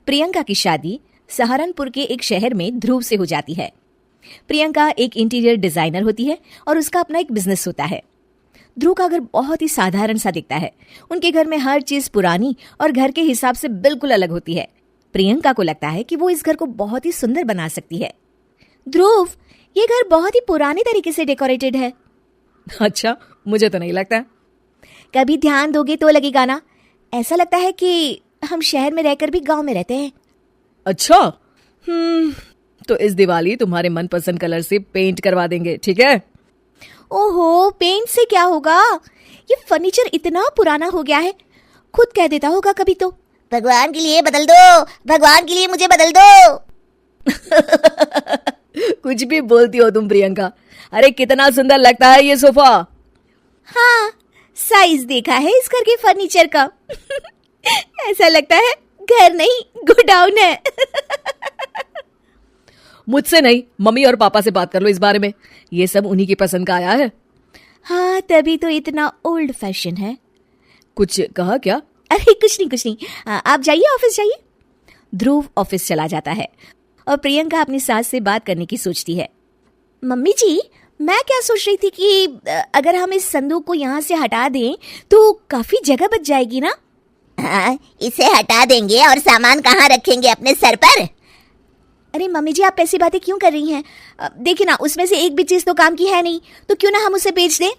प्रियंका की शादी सहारनपुर के एक शहर में ध्रुव से हो जाती है। प्रियंका एक इंटीरियर डिजाइनर होती है और उसका अपना एक बिजनेस होता है। ध्रुव का घर बहुत ही साधारण सा दिखता है। उनके घर में हर चीज पुरानी और घर के हिसाब से बिल्कुल अलग होती है। प्रियंका को लगता है कि वो इस घर को बहुत ही सुंदर बना सकती है। ध्रुव, ये घर बहुत ही पुराने तरीके से डेकोरेटेड है। अच्छा, मुझे तो नहीं लगता। कभी ध्यान दोगे तो लगेगा ना। ऐसा लगता है कि हम शहर में रहकर भी गांव में रहते हैं। अच्छा, तो इस दिवाली तुम्हारे मनपसंद कलर से पेंट करवा देंगे, ठीक है? ओहो, पेंट से क्या होगा? ये फर्नीचर इतना पुराना हो गया है, खुद कह देता होगा कभी तो, भगवान के लिए बदल दो, भगवान के लिए मुझे बदल दो। कुछ भी बोलती हो तुम प्रियंका। अरे कितना सुंदर लगता है ये सोफा। हाँ, साइज देखा है इस घर के फर्नीचर का। ऐसा लगता है घर नहीं गोडाउन है। मुझसे नहीं, मम्मी और पापा से बात कर लो इस बारे में। ये सब उन्हीं की पसंद का आया है। हाँ, तभी तो इतना ओल्ड फैशन है। कुछ कहा क्या? अरे कुछ नहीं। आप जाइए, ऑफिस जाइए। ध्रुव ऑफिस चला जाता है और प्रियंका अपनी सास से बात करने की सोचती है। मम्मी जी, मैं क्या सोच रही थी कि अगर हम इस संदूक को यहाँ से हटा दें तो काफी जगह बच जाएगी ना। हाँ, इसे हटा देंगे और सामान कहाँ रखेंगे? अपने सर पर? अरे मम्मी जी, आप ऐसी बातें क्यों कर रही हैं? देखिए ना, उसमें से एक भी चीज तो काम की है नहीं, तो क्यों ना हम उसे बेच दें।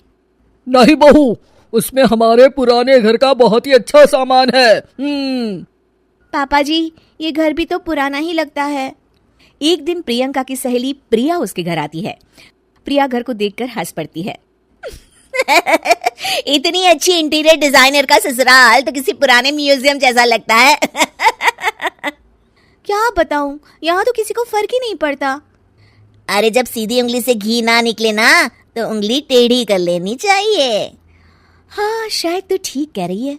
नहीं बहू, उसमें हमारे पुराने घर का बहुत ही अच्छा सामान है। पापा जी, ये घर भी तो पुराना ही लगता है। एक दिन प्रियंका की सहेली प्रिया उसके घर आती है। प्रिया घर को देखकर हंस पड़ती है। इतनी अच्छी इंटीरियर डिजाइनर का ससुराल तो किसी पुराने म्यूजियम जैसा लगता है। क्या बताऊं, यहाँ तो किसी को फर्क ही नहीं पड़ता। अरे जब सीधी उंगली से घी ना निकले ना तो उंगली टेढ़ी कर लेनी चाहिए। हाँ, शायद तो ठीक कह रही है।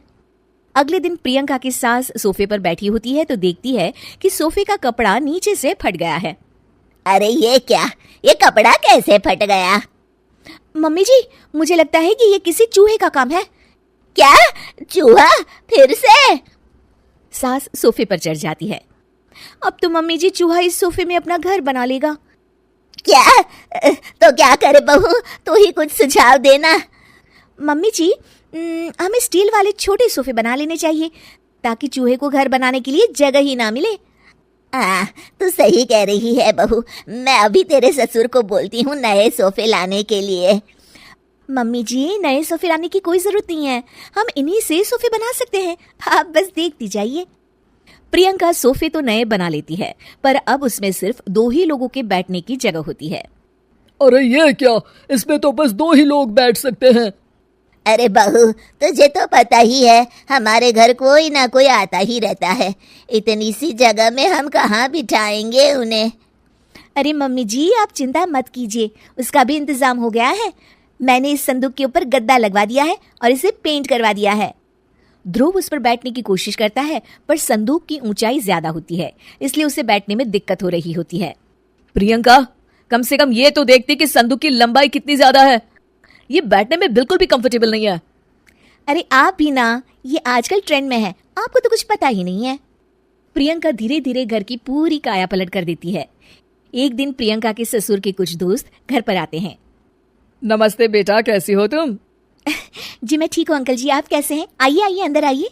अगले दिन प्रियंका की सास सोफे पर बैठी होती है तो देखती है कि सोफे का कपड़ा नीचे से फट गया है। अरे ये क्या, ये कपड़ा कैसे फट गया? मम्मी जी, मुझे लगता है कि ये किसी चूहे का काम है। क्या? चूहा? फिर से? सास सोफे पर चढ़ जाती है। अब तो मम्मी जी चूहा इस सोफे में अपना घर बना लेगा। क्या? तो क्या करे बहू, तू ही कुछ सुझाव देना। मम्मी जी, हमें स्टील वाले छोटे सोफे बना लेने चाहिए ताकि चूहे को घर बनाने के लिए जगह ही ना मिले। तू सही कह रही है बहू, मैं अभी तेरे ससुर को बोलती हूँ नए सोफे लाने के लिए। मम्मी जी, नए सोफे लाने की कोई जरूरत नहीं है, हम इन्हीं से सोफे बना सकते हैं, आप बस देखती जाइए। प्रियंका सोफे तो नए बना लेती है, पर अब उसमें सिर्फ 2 ही लोगों के बैठने की जगह होती है। अरे ये क्या, इसमें तो बस 2 ही लोग बैठ सकते हैं। अरे बहू, तुझे तो पता ही है हमारे घर कोई ना कोई आता ही रहता है। इतनी सी जगह में हम कहाँ बिठाएंगे उन्हें? अरे मम्मी जी, आप चिंता मत कीजिए, उसका भी इंतजाम हो गया है। मैंने इस संदूक के ऊपर गद्दा लगवा दिया है और इसे पेंट करवा दिया है। ध्रुव उस पर बैठने की कोशिश करता है, पर संदूक की ऊंचाई ज्यादा होती है, इसलिए उसे बैठने में दिक्कत हो रही होती है। प्रियंका, कम से कम ये तो देखती कि संदूक की लंबाई कितनी ज्यादा है। ये बैठने में बिल्कुल भी कंफर्टेबल नहीं है। अरे आप भी ना, ये आजकल ट्रेंड में है, आपको तो कुछ पता ही नहीं है। प्रियंका धीरे धीरे घर की पूरी काया पलट कर देती है। एक दिन प्रियंका के ससुर के कुछ दोस्त घर पर आते हैं। नमस्ते बेटा, कैसी हो तुम? जी मैं ठीक हूँ अंकल जी, आप कैसे हैं? आइए आइए, अंदर आइए।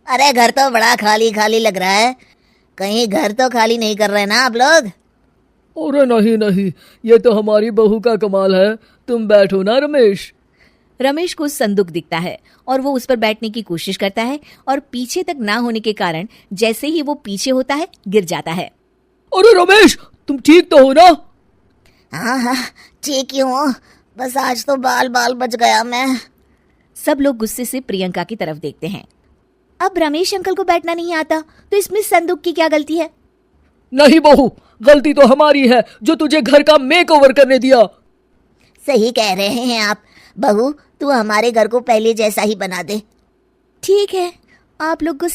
अरे घर तो बड़ा खाली खाली लग रहा है, कहीं घर तो खाली नहीं कर रहे ना आप लोग? अरे नहीं, ये तो हमारी बहू का कमाल है। तुम बैठो ना रमेश। रमेश को संदूक दिखता है और वो उस पर बैठने की कोशिश करता है और पीछे तक ना होने के कारण जैसे ही वो पीछे होता है गिर जाता है। अरे रमेश, तुम ठीक तो हो ना? हाँ, ठीक ही हूँ, बस आज तो बाल बच गया मैं। सब लोग गुस्से से प्रियंका की तरफ देखते हैं। अब रमेश अंकल को बैठना नहीं आता तो इसमें संदूक की क्या गलती है? नहीं बहू, गलती तो हमारी है जो तुझे घर का मेकओवर करने दिया। सही कह रहे हैं आप। बहू, तू हमारे घर को पहले जैसा ही बना दे। ठीक है, आप लोग गुस्से